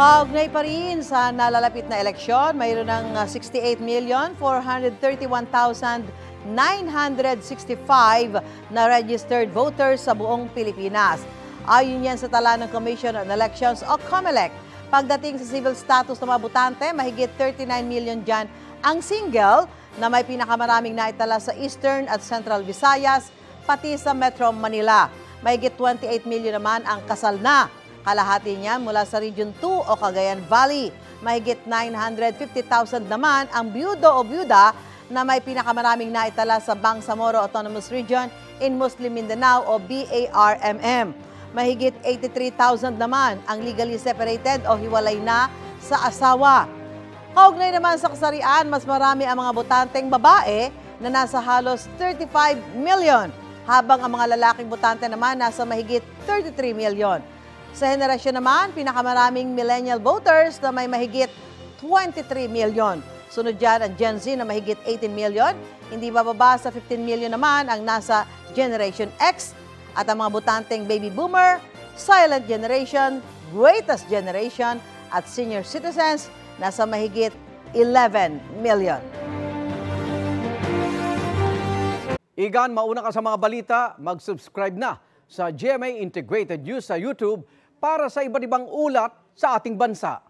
Kaugnay pa rin sa nalalapit na eleksyon, mayroon ng 68,431,965 na registered voters sa buong Pilipinas. Ayon yan sa tala ng Commission on Elections o COMELEC. Pagdating sa civil status ng mga botante, mahigit 39 million dyan ang single na may pinakamaraming naitala sa Eastern at Central Visayas, pati sa Metro Manila. Mahigit 28 million naman ang kasal na. Kalahati niyan mula sa Region 2 o Cagayan Valley. Mahigit 950,000 naman ang byudo o byuda na may pinakamaraming naitala sa Bangsamoro Autonomous Region in Muslim Mindanao o BARMM. Mahigit 83,000 naman ang legally separated o hiwalay na sa asawa. Kaugnay naman sa kasarian, mas marami ang mga botanteng babae na nasa halos 35 million, habang ang mga lalaking botante naman nasa mahigit 33 million. Sa henerasyon naman, pinakamaraming millennial voters na may mahigit 23 million. Sunod dyan ang Gen Z na mahigit 18 million. Hindi bababa sa 15 million naman ang nasa Generation X. At ang mga botanteng baby boomer, silent generation, greatest generation at senior citizens nasa mahigit 11 million. Igan, mauna ka sa mga balita, mag-subscribe na sa GMA Integrated News sa YouTube para sa iba't ibang ulat sa ating bansa.